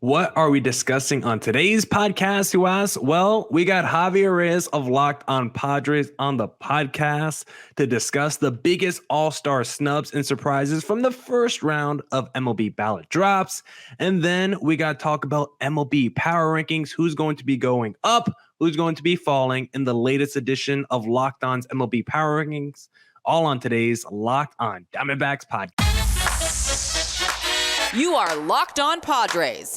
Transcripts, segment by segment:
What are we discussing on today's podcast, you ask? Well, we got Javier Reyes of Locked On Padres on the podcast to discuss the biggest all-star snubs and surprises from the first round of MLB ballot drops. And then we got to talk about MLB power rankings, who's going to be going up, who's going to be falling in the latest edition of Locked On's MLB power rankings, all on today's Locked On Diamondbacks podcast. You are Locked On Padres,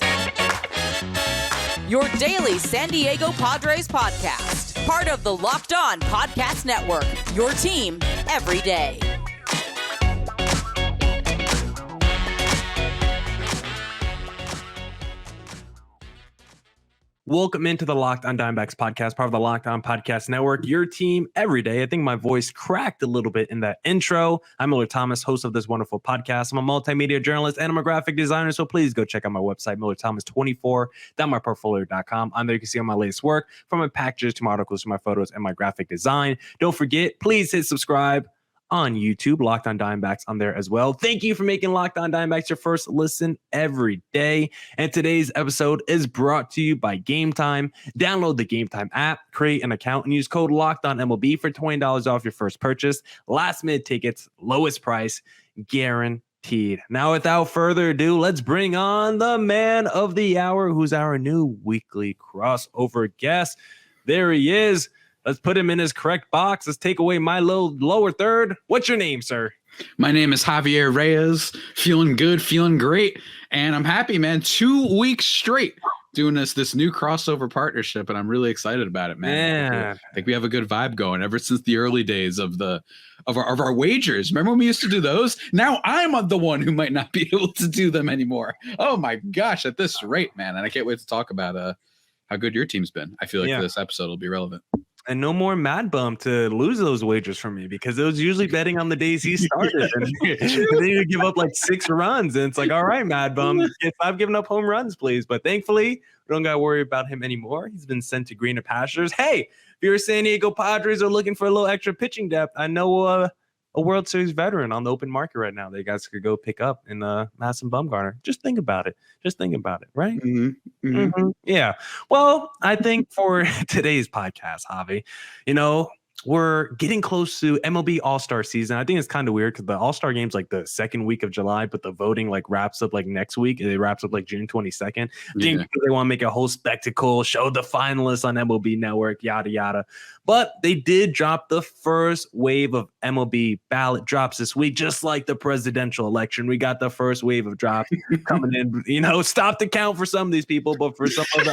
your daily San Diego Padres podcast. Part of the Locked On Podcast Network, your team every day. Welcome into the Locked On Diamondbacks podcast, part of the Locked On Podcast Network, your team every day. I think my voice cracked a little bit in that intro. I'm Millard Thomas, host of this wonderful podcast. I'm a multimedia journalist and I'm a graphic designer, so please go check out my website, MillardThomas24.myportfolio.com. On there you can see all my latest work, from my packages to my articles to my photos and my graphic design. Don't forget, please hit subscribe on YouTube, Locked On Diamondbacks on there as well. Thank you for making Locked On Diamondbacks your first listen every day. And today's episode is brought to you by Game Time. Download the Game Time app, create an account, and use code LOCKEDONMLB for $20 off your first purchase. Last minute tickets, lowest price, guaranteed. Now, without further ado, let's bring on the man of the hour, who's our new weekly crossover guest. There he is. Let's put him in his correct box. Let's take away my little lower third. What's your name, sir? My name is Javier Reyes. Feeling good, feeling great. And I'm happy, man. 2 weeks straight doing this new crossover partnership. And I'm really excited about it, man. I think we have a good vibe going ever since the early days of our wagers. Remember when we used to do those? Now I'm the one who might not be able to do them anymore. Oh my gosh, at this rate, man. And I can't wait to talk about how good your team's been. I feel like this episode will be relevant. And no more Mad Bum to lose those wagers from me, because it was usually betting on the days he started. And then you give up like 6 runs. And it's like, all right, Mad Bum, stop giving up home runs, please. But thankfully, we don't got to worry about him anymore. He's been sent to greener pastures. Hey, if you're a San Diego Padres or looking for a little extra pitching depth, I know a World Series veteran on the open market right now that you guys could go pick up in Madison Bumgarner. Just think about it. Right? Yeah. Well, I think for today's podcast, Javi, we're getting close to MLB All-Star season. I think it's kind of weird because the All-Star game's like the second week of July, but the voting like wraps up like next week. It wraps up like June 22nd. I think they want to make a whole spectacle, show the finalists on MLB Network, yada, yada. But they did drop the first wave of MLB ballot drops this week, just like the presidential election. We got the first wave of drops coming in. Stop the count for some of these people, but for some of the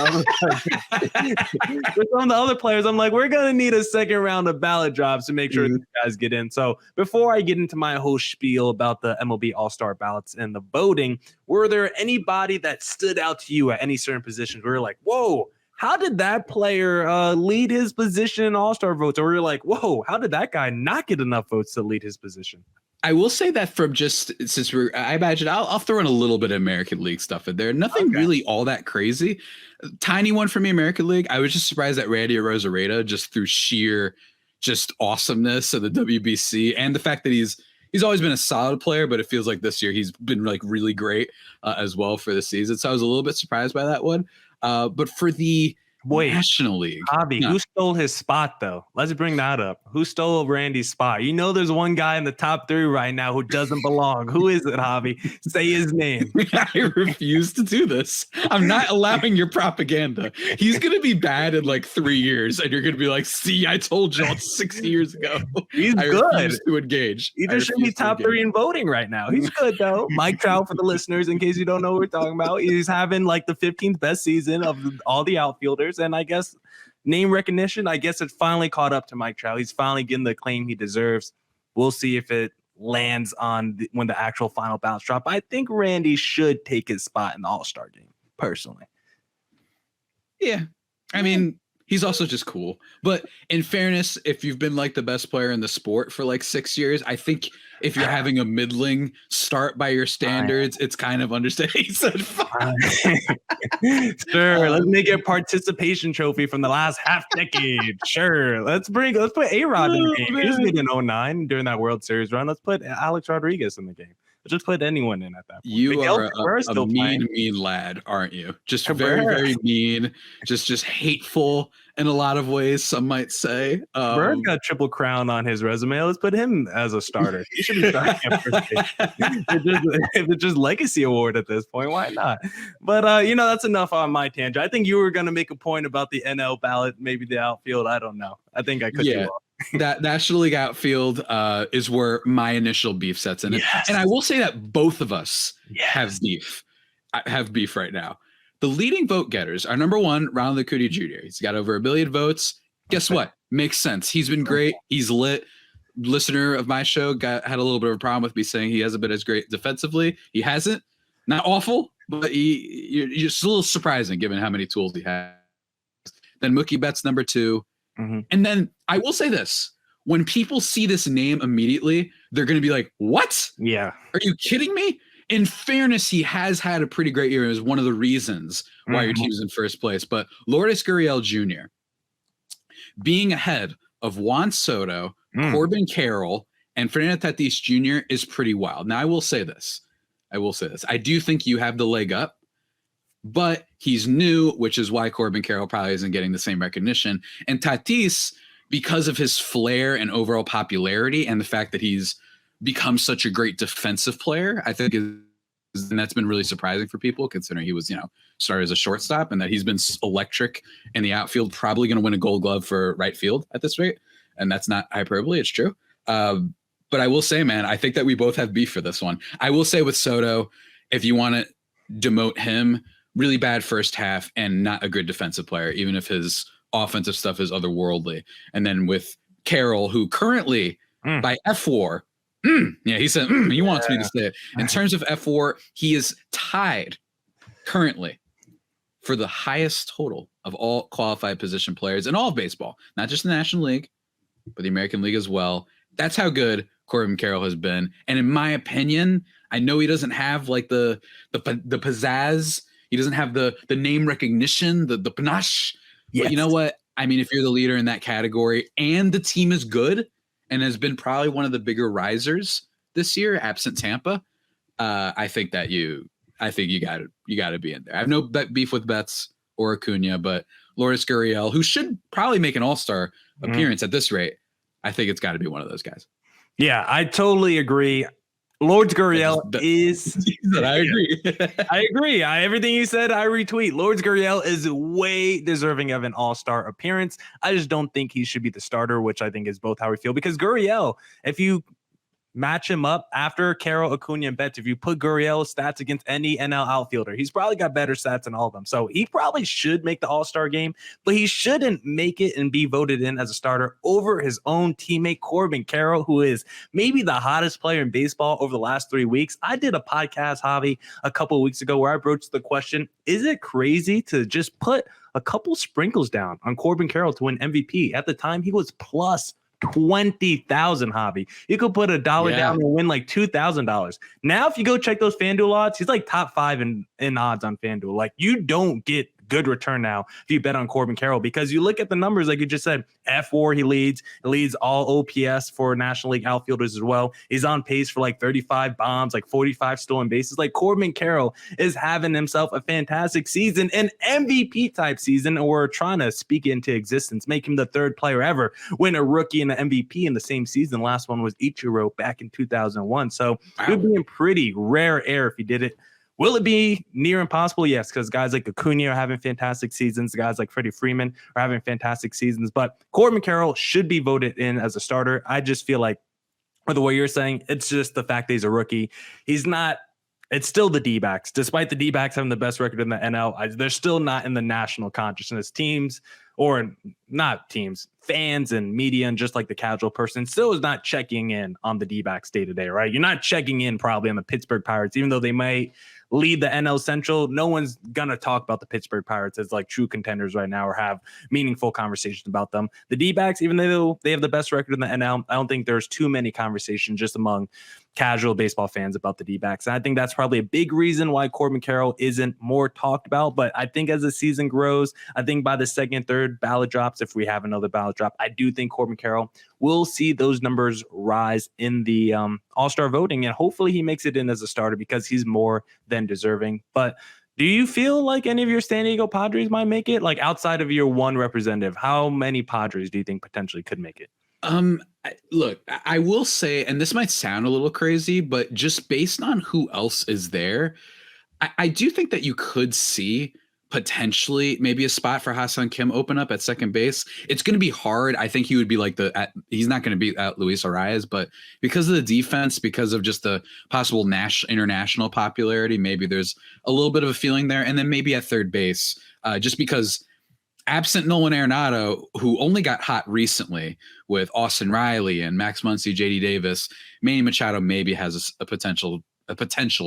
other players, I'm like, we're gonna need a second round of ballot drops to make sure these guys get in. So before I get into my whole spiel about the MLB All-Star ballots and the voting, were there anybody that stood out to you at any certain positions where you're like, whoa, how did that player lead his position in All-Star votes? Or you're like, whoa, how did that guy not get enough votes to lead his position? I will say that since I imagine I'll throw in a little bit of American League stuff in there. Nothing really all that crazy. Tiny one from the American League. I was just surprised that Randy Arozarena, just through sheer just awesomeness of the WBC and the fact that he's always been a solid player, but it feels like this year he's been like really great as well for the season. So I was a little bit surprised by that one. But for the National League, Javi, who stole his spot though? Let's bring that up. Who stole Randy's spot? There's one guy in the top 3 right now who doesn't belong. Who is it, Javi? Say his name. I refuse to do this. I'm not allowing your propaganda. He's going to be bad in like 3 years, and you're going to be like, see, I told y'all 6 years ago. He's I good. refuse to engage. He just should be top 3 in voting right now. He's good, though. Mike Trout, for the listeners, in case you don't know what we're talking about. He's having like the 15th best season of all the outfielders. And I guess name recognition, I guess it finally caught up to Mike Trout. He's finally getting the claim he deserves. We'll see if it lands on when the actual final ballots drop. I think Randy should take his spot in the All-Star game, personally. Yeah. I mean, he's also just cool. But in fairness, if you've been like the best player in the sport for like 6 years, I think if you're having a middling start by your standards, it's kind of understanding. He said, sure, let's make it a participation trophy from the last half decade. Sure, let's put A-Rod in the game. He was good in 09 during that World Series run. Let's put Alex Rodriguez in the game. Just put anyone in at that point. You Miguel are a mean lad, aren't you? Just very, very mean, just hateful in a lot of ways, some might say. Bird got Triple Crown on his resume. Let's put him as a starter. He should be starting at first base. It's just legacy award at this point. Why not? But that's enough on my tangent. I think you were going to make a point about the NL ballot, maybe the outfield. I don't know. I think I cut you off. That National League outfield is where my initial beef sets in. Yes. And I will say that both of us have beef. I have beef right now. The leading vote getters are number one, Ronald Acuna Jr. He's got over 1 billion votes. Guess what? Makes sense. He's been great. He's lit. Listener of my show had a little bit of a problem with me saying he hasn't been as great defensively. He hasn't. Not awful, but you're just a little surprising given how many tools he has. Then Mookie Betts number 2. Mm-hmm. And then I will say this. When people see this name immediately, they're going to be like, what? Yeah. Are you kidding me? In fairness, he has had a pretty great year. It was one of the reasons why your team's in first place. But Lourdes Gurriel Jr. being ahead of Juan Soto, Corbin Carroll, and Fernando Tatis Jr. is pretty wild. Now, I will say this. I do think you have the leg up, but he's new, which is why Corbin Carroll probably isn't getting the same recognition. And Tatis, because of his flair and overall popularity and the fact that he's become such a great defensive player, I think and that's been really surprising for people considering he was, started as a shortstop and that he's been electric in the outfield, probably going to win a Gold Glove for right field at this rate. And that's not hyperbole. It's true. But I will say, man, I think that we both have beef for this one. I will say with Soto, if you want to demote him, really bad first half and not a good defensive player, even if his offensive stuff is otherworldly. And then with Carroll, who currently by F4, he said, he wants me to say it. In terms of F4, he is tied currently for the highest total of all qualified position players in all of baseball, not just the National League, but the American League as well. That's how good Corbin Carroll has been. And in my opinion, I know he doesn't have like the pizzazz. He doesn't have the name recognition, the panache. Yes. But you know what? I mean, if you're the leader in that category and the team is good and has been probably one of the bigger risers this year, absent Tampa, I think you got to be in there. I have no beef with Betts or Acuna, but Lourdes Gurriel, who should probably make an all-star appearance at this rate, I think it's got to be one of those guys. Yeah, I totally agree. Lourdes Gurriel is. I agree. I agree. Everything you said, I retweet. Lourdes Gurriel is way deserving of an all-star appearance. I just don't think he should be the starter, which I think is both how we feel. Because Gurriel, if you match him up after Carroll, Acuna, and Betts, if you put Gurriel's stats against any NL outfielder, he's probably got better stats than all of them. So he probably should make the all-star game, but he shouldn't make it and be voted in as a starter over his own teammate, Corbin Carroll, who is maybe the hottest player in baseball over the last 3 weeks. I did a podcast, Javi, a couple of weeks ago where I broached the question, is it crazy to just put a couple sprinkles down on Corbin Carroll to win MVP? At the time, he was plus 20,000, Javi. You could put $1 down and win like $2,000. Now, if you go check those FanDuel odds, he's like top 5 in odds on FanDuel. Like, you don't get good return now if you bet on Corbin Carroll, because you look at the numbers, like you just said, F4, he leads all OPS for National League outfielders as well. He's on pace for like 35 bombs, like 45 stolen bases. Like, Corbin Carroll is having himself a fantastic season, an MVP type season, and we're trying to speak it into existence, make him the third player ever win a rookie and an MVP in the same season. The last one was Ichiro back in 2001. So it would be in pretty rare air if he did it. Will it be near impossible? Yes, because guys like Acuna are having fantastic seasons. Guys like Freddie Freeman are having fantastic seasons. But Corbin Carroll should be voted in as a starter. I just feel like, or the way you're saying, it's just the fact that he's a rookie. He's not. It's still the D-backs. Despite the D-backs having the best record in the NL, they're still not in the national consciousness. Teams, or not teams, fans and media, and just like the casual person, still is not checking in on the D-backs day to day, right? You're not checking in probably on the Pittsburgh Pirates, even though they might lead the NL Central. No one's gonna talk about the Pittsburgh Pirates as like true contenders right now or have meaningful conversations about them. The D-backs, even though they have the best record in the NL, I don't think there's too many conversations just among casual baseball fans about the D-backs. And I think that's probably a big reason why Corbin Carroll isn't more talked about. But I think as the season grows, I think by the second, third ballot drops, if we have another ballot drop, I do think Corbin Carroll will see those numbers rise in the All-Star voting. And hopefully he makes it in as a starter because he's more than deserving. But do you feel like any of your San Diego Padres might make it? Like outside of your one representative, how many Padres do you think potentially could make it? Look, I will say, and this might sound a little crazy, but just based on who else is there, I do think that you could see potentially maybe a spot for Ha-Seong Kim open up at second base. It's going to be hard. I think he would be like he's not going to be at Luis Arias, but because of the defense, because of just the possible international popularity, maybe there's a little bit of a feeling there. And then maybe at third base, just because absent Nolan Arenado, who only got hot recently with Austin Riley and Max Muncy, JD Davis, Manny Machado maybe has a potential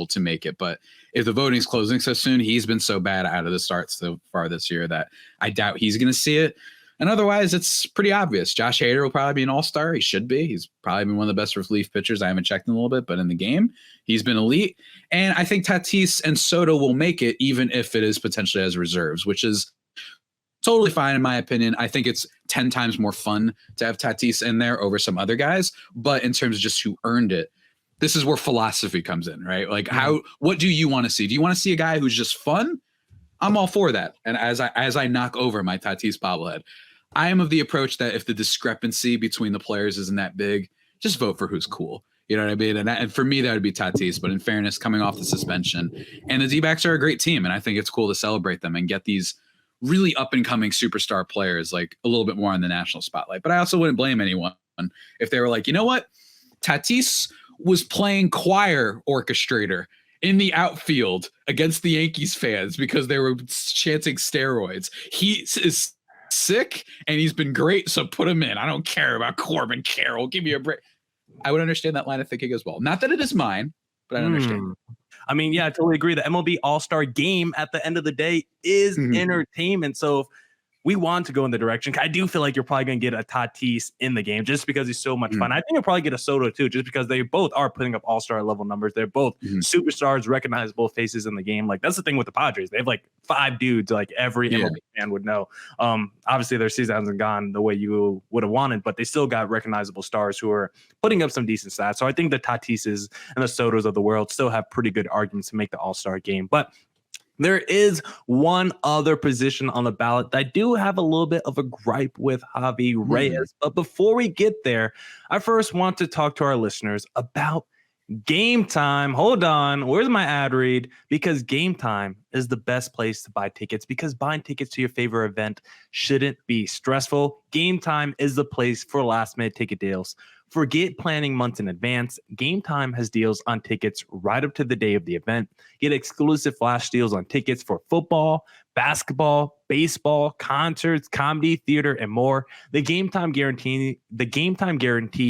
to make it. But if the voting's closing so soon, he's been so bad out of the start so far this year that I doubt he's going to see it. And otherwise, it's pretty obvious. Josh Hader will probably be an all-star. He should be. He's probably been one of the best relief pitchers. I haven't checked in a little bit, but in the game, he's been elite. And I think Tatis and Soto will make it, even if it is potentially as reserves, which is totally fine in my opinion. I think it's 10 times more fun to have Tatis in there over some other guys. But in terms of just who earned it, this is where philosophy comes in, right? Like what do you want to see? Do you want to see a guy who's just fun? I'm all for that. And as I knock over my Tatis bobblehead, I am of the approach that if the discrepancy between the players isn't that big, just vote for who's cool. You know what I mean? And for me, that would be Tatis. But in fairness, coming off the suspension, and the D-backs are a great team. And I think it's cool to celebrate them and get these really up and coming superstar players like a little bit more in the national spotlight. But I also wouldn't blame anyone if they were like, you know what? Tatis was playing choir orchestrator in the outfield against the Yankees fans because they were chanting steroids. He is sick and he's been great, so put him in. I don't care about Corbin Carroll. Give me a break. I would understand that line of thinking as well. Not that it is mine, but I understand. I mean, yeah, I totally agree. The MLB All-Star Game at the end of the day is entertainment. So if we want to go in the direction, I do feel like you're probably going to get a Tatis in the game just because he's so much fun. I think you'll probably get a Soto too, just because they both are putting up all-star level numbers. They're both superstars, recognizable faces in the game. Like that's the thing with the Padres. They have like 5 dudes like every MLB fan would know. Obviously their season hasn't gone the way you would have wanted, but they still got recognizable stars who are putting up some decent stats. So I think the Tatises and the Sotos of the world still have pretty good arguments to make the all-star game. But there is one other position on the ballot that I do have a little bit of a gripe with, Javi Reyes. But before we get there, I first want to talk to our listeners about Game Time. Hold on. Where's my ad read? Because Game Time is the best place to buy tickets, because buying tickets to your favorite event shouldn't be stressful. Game Time is the place for last minute ticket deals. Forget planning months in advance. Game Time has deals on tickets right up to the day of the event. Get exclusive flash deals on tickets for football, basketball, baseball, concerts, comedy, theater, and more. The Game Time guarantee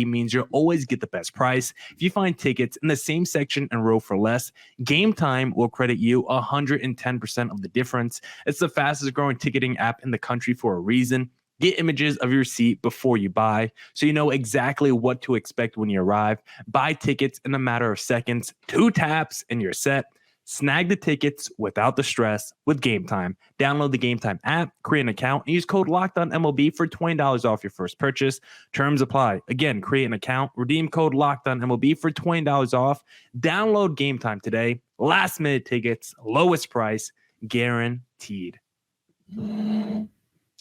means you'll always get the best price. If you find tickets in the same section and row for less, Game Time will credit you 110% of the difference. It's the fastest growing ticketing app in the country for a reason. Get images of your seat before you buy, so you know exactly what to expect when you arrive. Buy tickets in a matter of seconds. 2 taps and you're set. Snag the tickets without the stress with Game Time. Download the Game Time app, create an account, and use code LOCKEDONMLB for $20 off your first purchase. Terms apply. Again, create an account, redeem code LOCKEDONMLB for $20 off. Download Game Time today. Last minute tickets, lowest price, guaranteed.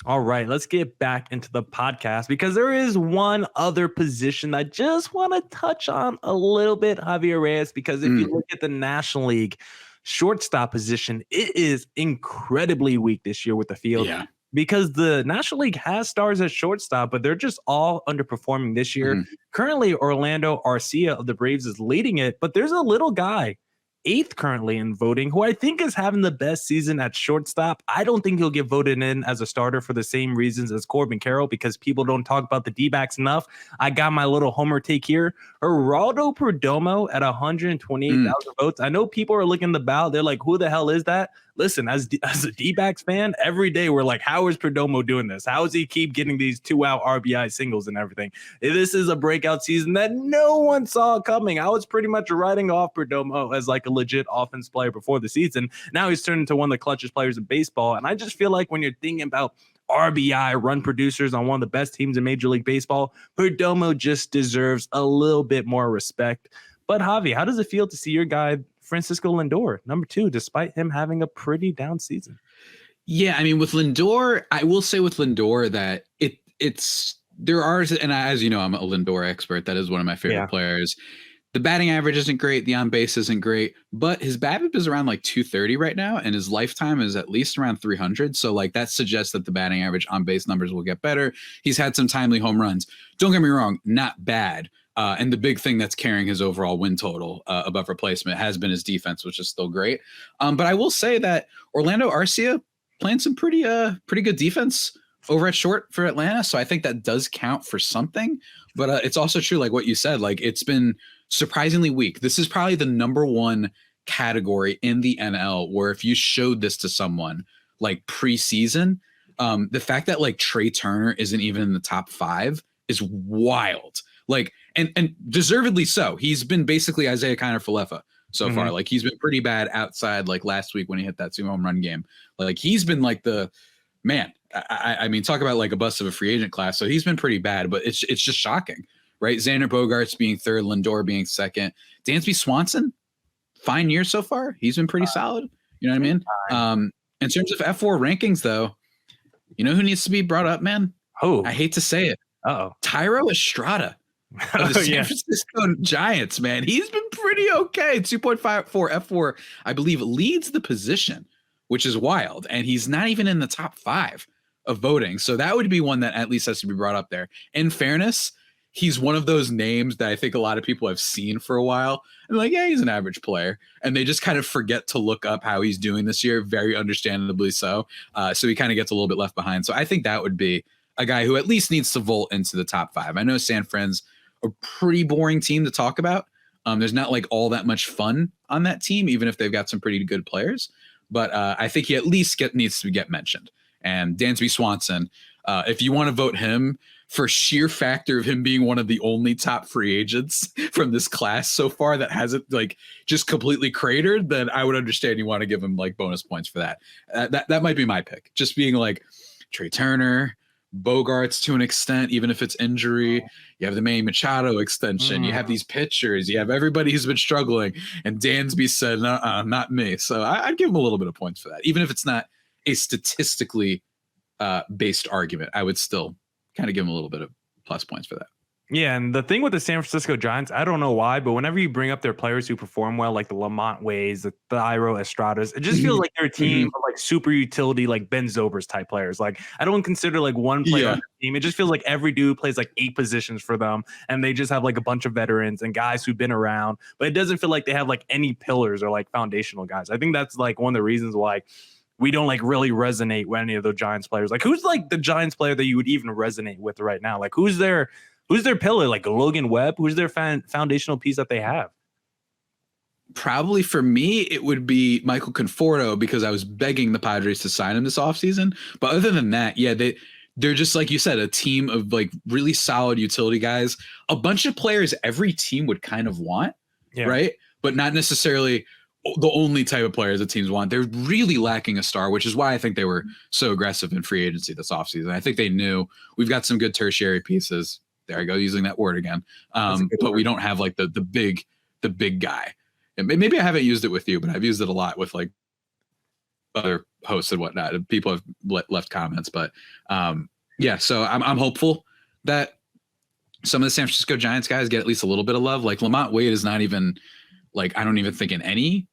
All right, let's get back into the podcast, because there is one other position I just want to touch on a little bit, Javier Reyes, because if you look at the National League shortstop position, it is incredibly weak this year with the field. Yeah. Because the National League has stars at shortstop, but they're just all underperforming this year. Currently, Orlando Arcia of the Braves is leading it, but there's a little guy 8th currently in voting, who I think is having the best season at shortstop. I don't think he'll get voted in as a starter for the same reasons as Corbin Carroll, because people don't talk about the D-backs enough. I got my little homer take here. Geraldo Perdermo at 128,000 votes. I know people are looking the ballot. They're like, who the hell is that? Listen, as a D-backs fan, every day we're like, how is Perdermo doing this? How does he keep getting these 2-out RBI singles and everything? This is a breakout season that no one saw coming. I was pretty much writing off Perdermo as like a legit offense player before the season. Now he's turned into one of the clutchest players in baseball. And I just feel like when you're thinking about RBI run producers on one of the best teams in Major League Baseball, Perdermo just deserves a little bit more respect. But Javi, how does it feel to see your guy Francisco Lindor number 2, despite him having a pretty down season? Yeah, I mean, with Lindor, I will say with Lindor that it's there are, and as you know, I'm a Lindor expert. That is one of my favorite players. The batting average isn't great. The on base isn't great, but his BABIP is around like 230 right now, and his lifetime is at least around 300. So like that suggests that the batting average on base numbers will get better. He's had some timely home runs. Don't get me wrong, not bad. And the big thing that's carrying his overall win total above replacement has been his defense, which is still great. But I will say that Orlando Arcia playing some pretty good defense over at short for Atlanta. So I think that does count for something. But it's also true, like what you said, like it's been surprisingly weak. This is probably the number one category in the NL where if you showed this to someone like preseason, the fact that like Trey Turner isn't even in the top 5 is wild. Like, and deservedly so. He's been basically Isaiah Kiner-Falefa so far. Like he's been pretty bad outside, like last week when he hit that 2 home run game. Like he's been like the man. I mean, talk about like a bust of a free agent class. So he's been pretty bad, but it's just shocking, right? Xander Bogaerts being 3rd, Lindor being 2nd. Dansby Swanson, fine year so far. He's been pretty solid. You know what I mean? In terms of F4 rankings, though, you know who needs to be brought up, man? Oh, I hate to say it. Thairo Estrada of the San Francisco Giants, man. He's been pretty okay. 2.54 F4, I believe, leads the position, which is wild. And he's not even in the top 5 of voting. So that would be one that at least has to be brought up there. In fairness, he's one of those names that I think a lot of people have seen for a while. And like, yeah, he's an average player. And they just kind of forget to look up how he's doing this year, very understandably so. So he kind of gets a little bit left behind. So I think that would be a guy who at least needs to vault into the top 5. I know San Fran's a pretty boring team to talk about. There's not like all that much fun on that team, even if they've got some pretty good players. But I think he at least needs to get mentioned. And Dansby Swanson, if you want to vote him for sheer factor of him being one of the only top free agents from this class so far that hasn't like just completely cratered, then I would understand you want to give him like bonus points for that. That might be my pick. Just being like Trey Turner, Bogarts to an extent, even if it's injury. You have the Manny Machado extension. You have these pitchers. You have everybody who's been struggling. And Dansby said, not me. So I'd give him a little bit of points for that. Even if it's not a statistically based argument, I would still kind of give him a little bit of plus points for that. Yeah, and the thing with the San Francisco Giants, I don't know why, but whenever you bring up their players who perform well, like the Lamonte Wades, the Thairo Estradas, it just feels like they're a team of like super utility, like Ben Zobrist type players. Like I don't consider like one player on the team. It just feels like every dude plays like 8 positions for them, and they just have like a bunch of veterans and guys who've been around, but it doesn't feel like they have like any pillars or like foundational guys. I think that's like one of the reasons why we don't like really resonate with any of the Giants players. Like who's like the Giants player that you would even resonate with right now? Like who's their pillar? Like Logan Webb? Who's their foundational piece that they have? Probably for me, it would be Michael Conforto because I was begging the Padres to sign him this offseason. But other than that, yeah, they're just, like you said, a team of like really solid utility guys, a bunch of players every team would kind of want, right? But not necessarily the only type of players that teams want. They're really lacking a star, which is why I think they were so aggressive in free agency this offseason. I think they knew we've got some good tertiary pieces. There I go, using that word again. But we don't have like the big guy. And maybe I haven't used it with you, but I've used it a lot with like other hosts and whatnot. People have left comments, but yeah. So I'm hopeful that some of the San Francisco Giants guys get at least a little bit of love. Like Lamonte Wade is not even like, I don't even think in any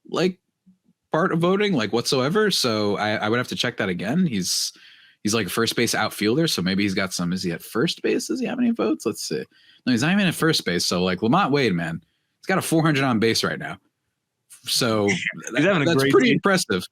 like part of voting like whatsoever. So I would have to check that again. He's like a first base outfielder, so maybe he's got some. Is he at first base? Does he have any votes? Let's see. No, he's not even at first base. So like Lamonte Wade, man, he's got a 400 on base right now. So that's pretty impressive.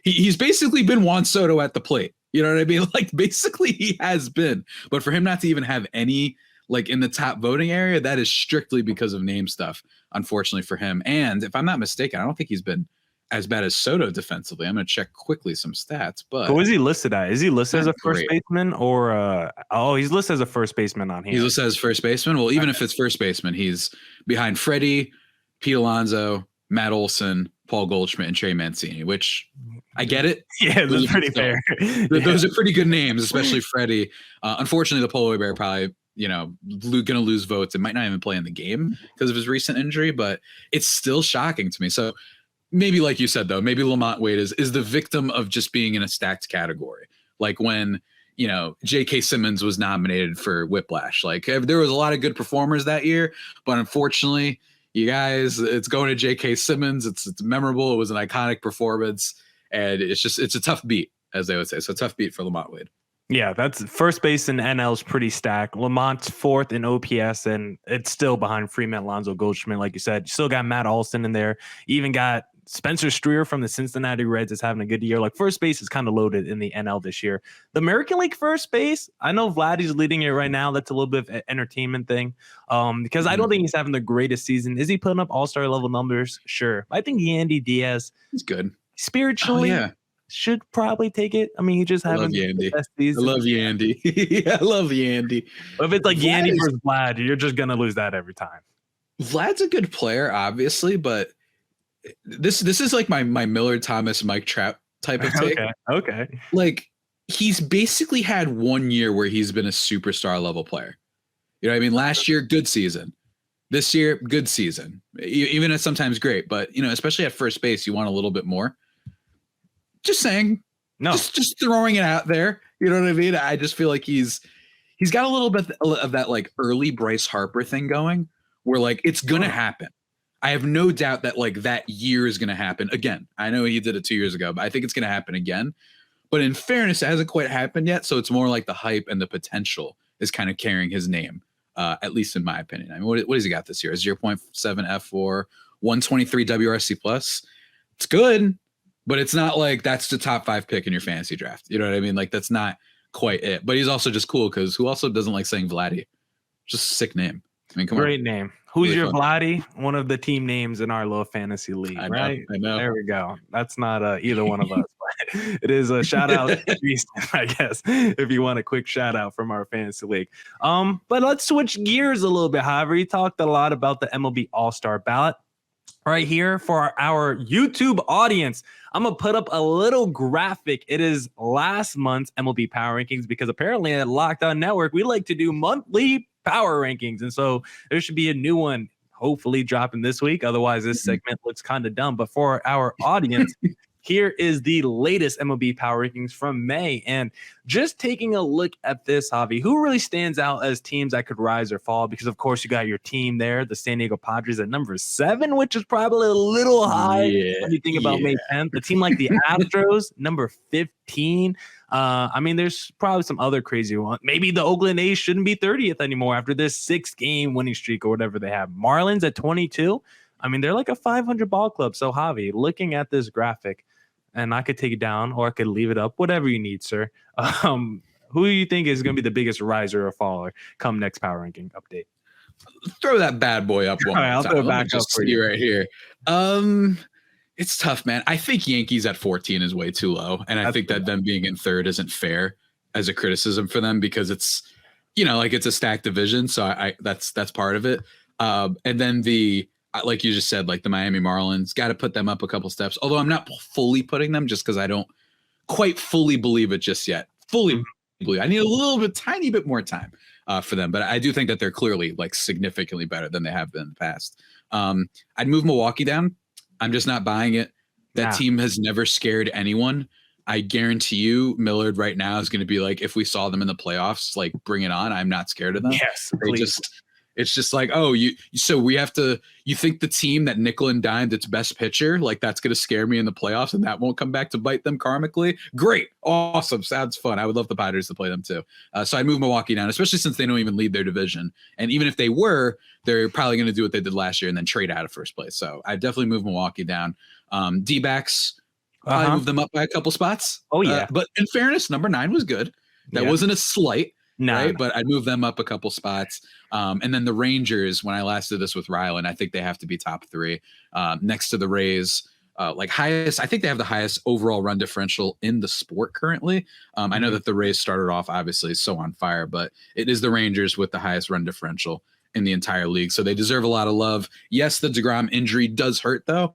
He's basically been Juan Soto at the plate. You know what I mean? Like basically he has been. But for him not to even have any like in the top voting area, that is strictly because of name stuff, unfortunately for him. And if I'm not mistaken, I don't think he's been as bad as Soto defensively. I'm going to check quickly some stats, but who is he listed at? Is he listed as a first baseman or he's listed as a first baseman on here. He's listed as first baseman. Well, even if it's first baseman, he's behind Freddie, Pete Alonso, Matt Olson, Paul Goldschmidt, and Trey Mancini, which I get it. Yeah, that's pretty fair. Those are pretty good names, especially Freddie. Unfortunately, the Polar Bear probably, going to lose votes. It might not even play in the game because of his recent injury, but it's still shocking to me. So maybe, like you said, though, maybe Lamonte Wade is the victim of just being in a stacked category. Like when, J.K. Simmons was nominated for Whiplash. Like there was a lot of good performers that year, but unfortunately, you guys, it's going to J.K. Simmons. It's memorable. It was an iconic performance, and it's a tough beat, as they would say. So a tough beat for Lamonte Wade. Yeah, that's first base in NL is pretty stacked. Lamont's fourth in OPS, and it's still behind Freeman, Alonso, Goldschmidt, like you said. You still got Matt Olson in there. You even got Spencer Strier from the Cincinnati Reds is having a good year. Like first base is kind of loaded in the NL this year. The American League first base, I know Vladdy's leading it right now. That's a little bit of an entertainment thing. Because I don't think he's having the greatest season. Is he putting up all-star level numbers? Sure. I think Yandy Diaz, he's good. Spiritually, should probably take it. I mean, he just having the best season. I love Yandy. I love Yandy. But if it's like Yandy versus Vlad, you're just gonna lose that every time. Vlad's a good player, obviously, but this is like my Millard Thomas, Mike Trout type of take. Okay. Like he's basically had 1 year where he's been a superstar level player. You know what I mean? Last year, good season. This year, good season. Even if sometimes great, but especially at first base, you want a little bit more. Just saying. No. Just throwing it out there. You know what I mean? I just feel like he's got a little bit of that like early Bryce Harper thing going where like it's gonna happen. I have no doubt that like that year is gonna happen again. I know he did it 2 years ago, but I think it's gonna happen again. But in fairness, it hasn't quite happened yet. So it's more like the hype and the potential is kind of carrying his name, at least in my opinion. I mean, what has he got this year? 0.7 F4, 123 WRC plus. It's good. But it's not like that's the top 5 pick in your fantasy draft. You know what I mean? Like that's not quite it. But he's also just cool because who also doesn't like saying Vladdy? Just a sick name. I mean, come on. Great name. Who's really your fun. Vladdy? One of the team names in our little fantasy league, right? I know. There we go. That's not either one of us. But it is a shout out, I guess, if you want a quick shout out from our fantasy league. But let's switch gears a little bit. However, you talked a lot about the MLB All-Star ballot. Right here for our YouTube audience, I'm going to put up a little graphic. It is last month's MLB Power Rankings because apparently at Locked On Network, we like to do monthly power rankings. And so there should be a new one hopefully dropping this week. Otherwise, this segment looks kind of dumb. But for our audience, here is the latest MLB Power Rankings from May. And just taking a look at this, Javi, who really stands out as teams that could rise or fall? Because, of course, you got your team there, the San Diego Padres at number 7, which is probably a little high when you think about May 10th. The team like the Astros, number 15. I mean, there's probably some other crazy ones. Maybe the Oakland A's shouldn't be 30th anymore after this 6-game winning streak or whatever they have. Marlins at 22. I mean, they're like a 500 ball club. So, Javi, looking at this graphic, and I could take it down or I could leave it up, whatever you need, sir. Who do you think is going to be the biggest riser or faller come next power ranking update? Throw that bad boy up one more I'll time. throw it back up for you right here. It's tough, man. I think Yankees at 14 is way too low. And I think that them being in third isn't fair as a criticism for them because it's, like it's a stacked division. So that's part of it. And then like you just said, like the Miami Marlins, got to put them up a couple steps. Although I'm not fully putting them just because I don't quite fully believe it just yet. Fully believe. I need a tiny bit more time for them. But I do think that they're clearly like significantly better than they have been in the past. I'd move Milwaukee down. I'm just not buying it. That team has never scared anyone. I guarantee you Millard right now is going to be like, if we saw them in the playoffs, like bring it on. I'm not scared of them. Yes, It's just like, you think the team that nickel and dimed its best pitcher, like that's going to scare me in the playoffs and that won't come back to bite them karmically. Great. Awesome. Sounds fun. I would love the Padres to play them too. So I move Milwaukee down, especially since they don't even lead their division. And even if they were, they're probably going to do what they did last year and then trade out of first place. So I definitely move Milwaukee down. D-backs, probably move them up by a couple spots. Oh yeah. But in fairness, number 9 was good. That wasn't a slight. right? But I'd move them up a couple spots. And then the Rangers, when I last did this with Rylan, I think they have to be top 3 next to the Rays. Highest, I think they have the highest overall run differential in the sport currently. I know that the Rays started off obviously so on fire, but it is the Rangers with the highest run differential in the entire league. So they deserve a lot of love. Yes, the DeGrom injury does hurt though,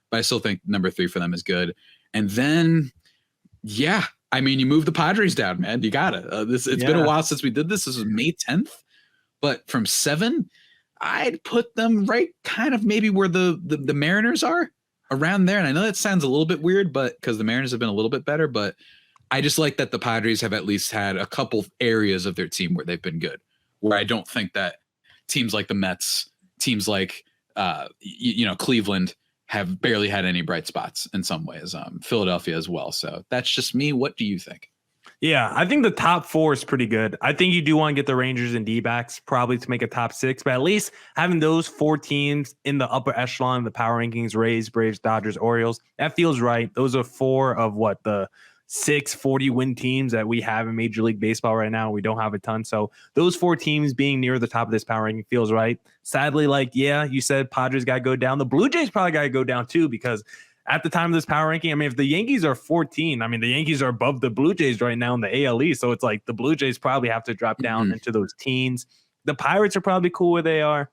but I still think number 3 for them is good. And then, yeah, I mean, you move the Padres down, man. You got it. It's been a while since we did this. This was May 10th, but from 7, I'd put them right kind of maybe where the Mariners are. Around there. And I know that sounds a little bit weird, but because the Mariners have been a little bit better, but I just like that the Padres have at least had a couple areas of their team where they've been good, where I don't think that teams like the Mets, teams like, Cleveland have barely had any bright spots in some ways. Philadelphia as well. So that's just me. What do you think? Yeah, I think the top 4 is pretty good. I think you do want to get the Rangers and D-backs probably to make a top 6, but at least having those 4 teams in the upper echelon of the power rankings, Rays, Braves, Dodgers, Orioles, that feels right. Those are 4 of the 6 40-win teams that we have in Major League Baseball right now. We don't have a ton. So those 4 teams being near the top of this power ranking feels right. Sadly, you said Padres got to go down. The Blue Jays probably got to go down too, because at the time of this power ranking, I mean, if the Yankees are 14, I mean, the Yankees are above the Blue Jays right now in the AL East. So it's like the Blue Jays probably have to drop down into those teens. The Pirates are probably cool where they are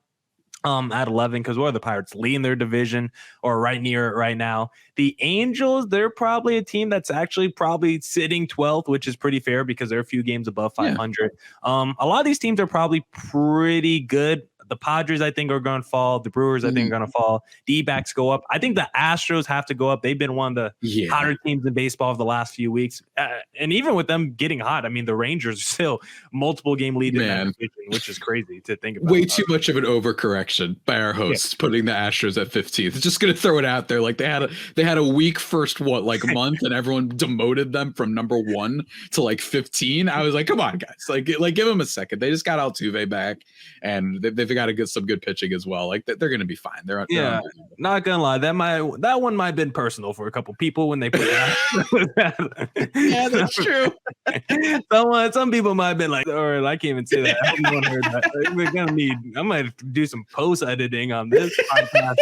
at 11, because what are the Pirates? Leading their division or right near it right now. The Angels, they're probably a team that's actually probably sitting 12th, which is pretty fair because they're a few games above 500. A lot of these teams are probably pretty good. The Padres, I think, are going to fall. The Brewers, I think, are going to fall. D-backs go up. I think the Astros have to go up. They've been one of the hotter teams in baseball of the last few weeks. And even with them getting hot, I mean, the Rangers are still multiple game lead in that division, which is crazy to think about. Way too much of an overcorrection by our hosts putting the Astros at 15th. It's just going to throw it out there. Like they had a weak first month, and everyone demoted them from number 1 to 15. I was like, come on, guys, like give them a second. They just got Altuve back, and they've got to get some good pitching as well. Like they're going to be fine. They're not gonna lie. That one might have been personal for a couple people when they put that. Yeah, that's true. Some people might have been like, or I can't even say that. I hope no one heard that. I might do some post editing on this podcast.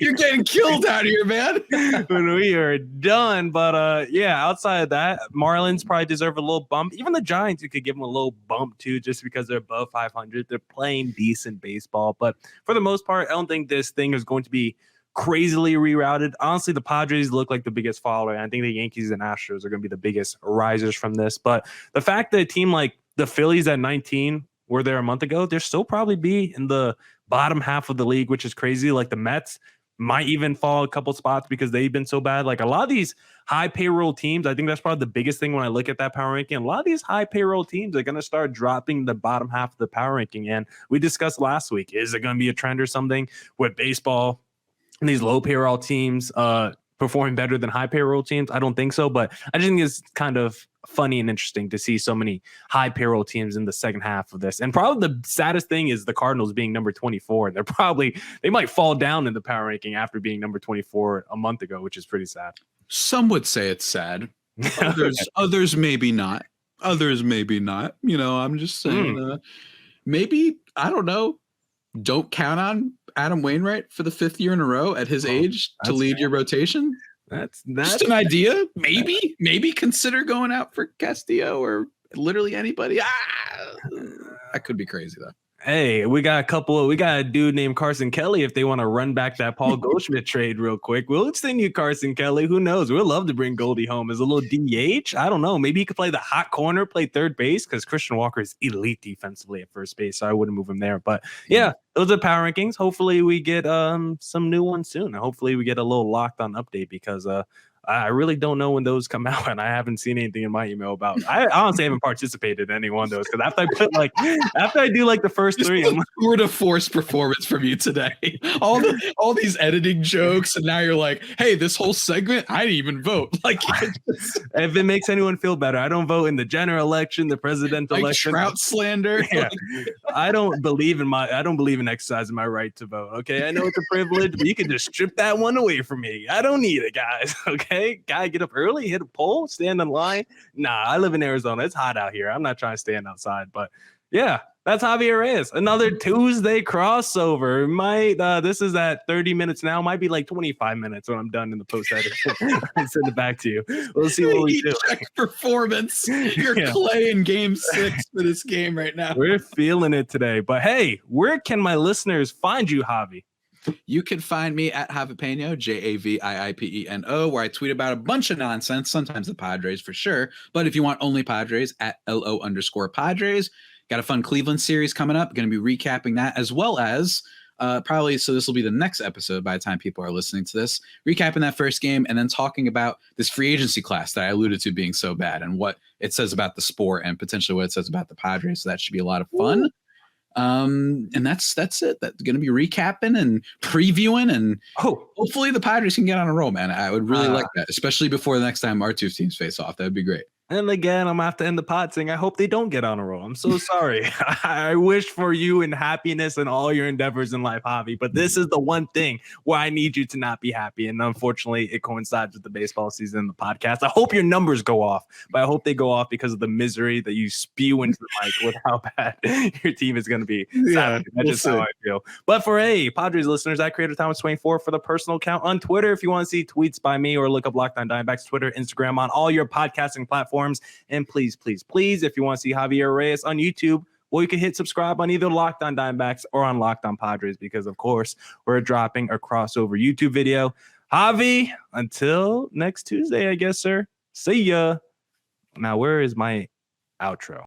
You're getting killed out here, man. When we are done. But outside of that, Marlins probably deserve a little bump. Even the Giants, you could give them a little bump too, just because they're above 500. They're playing decent baseball, but for the most part, I don't think this thing is going to be crazily rerouted. Honestly, the Padres look like the biggest follower. I think the Yankees and Astros are going to be the biggest risers from this. But the fact that a team like the Phillies at 19 were there a month ago, they'll still probably be in the bottom half of the league, which is crazy. Like the Mets might even fall a couple spots because they've been so bad. Like a lot of these high payroll teams, I think that's probably the biggest thing when I look at that power ranking. A lot of these high payroll teams are going to start dropping the bottom half of the power ranking. And we discussed last week, is it going to be a trend or something with baseball and these low payroll teams performing better than high payroll teams? I don't think so, but I just think it's kind of funny and interesting to see so many high payroll teams in the second half of this. And probably the saddest thing is the Cardinals being number 24. And they might fall down in the power ranking after being number 24 a month ago, which is pretty sad. Some would say it's sad. Others maybe not. I'm just saying, maybe, I don't know. Don't count on Adam Wainwright for the 5th year in a row at his age to lead your rotation. That's just an idea. Maybe consider going out for Castillo or literally anybody. That could be crazy though. Hey, we got a dude named Carson Kelly. If they want to run back that Paul Goldschmidt trade real quick, we'll send you Carson Kelly. Who knows? We'll love to bring Goldie home as a little DH. I don't know. Maybe he could play the hot corner, play third base, because Christian Walker is elite defensively at first base, so I wouldn't move him there. But yeah, those are power rankings. Hopefully we get some new ones soon. Hopefully we get a little Locked On update, because I really don't know when those come out, and I haven't seen anything in my email about. I honestly haven't participated in any one of those, because after I do the first 3, I'm tour de force performance from you today. All these editing jokes, and now you're like, hey, this whole segment, I didn't even vote. If it makes anyone feel better, I don't vote in the general election, the presidential election. Trout slander. Yeah. I don't believe in exercising my right to vote. Okay, I know it's a privilege, but you can just strip that one away from me. I don't need it, guys. Okay. Okay, guy, get up early, hit a pole, stand in line. Nah, I live in Arizona. It's hot out here. I'm not trying to stand outside, but yeah, that's Javier Reyes. Another Tuesday crossover. This is at 30 minutes now. Might be like 25 minutes when I'm done in the post edit. I send it back to you. We'll see what we do. Check performance. You're Clay in game 6 for this game right now. We're feeling it today. But hey, where can my listeners find you, Javi? You can find me at Javipeno, JAVIIPENO, where I tweet about a bunch of nonsense, sometimes the Padres for sure. But if you want only Padres, at LO_Padres. Got a fun Cleveland series coming up. Going to be recapping that, as well as probably, so this will be the next episode by the time people are listening to this, recapping that first game and then talking about this free agency class that I alluded to being so bad and what it says about the sport and potentially what it says about the Padres. So that should be a lot of fun. And that's it. That's going to be recapping and previewing, and hopefully the Padres can get on a roll, man. I would really like that, especially before the next time our two teams face off. That would be great. And again, I'm going to have to end the pod saying I hope they don't get on a roll. I'm so sorry. I wish for you and happiness in all your endeavors in life, Javi. But this is the one thing where I need you to not be happy. And unfortunately, it coincides with the baseball season and the podcast. I hope your numbers go off, but I hope they go off because of the misery that you spew into the mic with how bad your team is going to be. Yeah, that's just how I feel. But for Padres listeners, I created Thomas24 for the personal account on Twitter. If you want to see tweets by me or look up Locked On Diamondbacks, Twitter, Instagram, on all your podcasting platforms. And please, if you want to see Javier Reyes on YouTube, well, you can hit subscribe on either Locked On Diamondbacks or on Locked On Padres, because of course we're dropping a crossover YouTube video. Javi, until next Tuesday, I guess, sir. See ya. Now, where is my outro?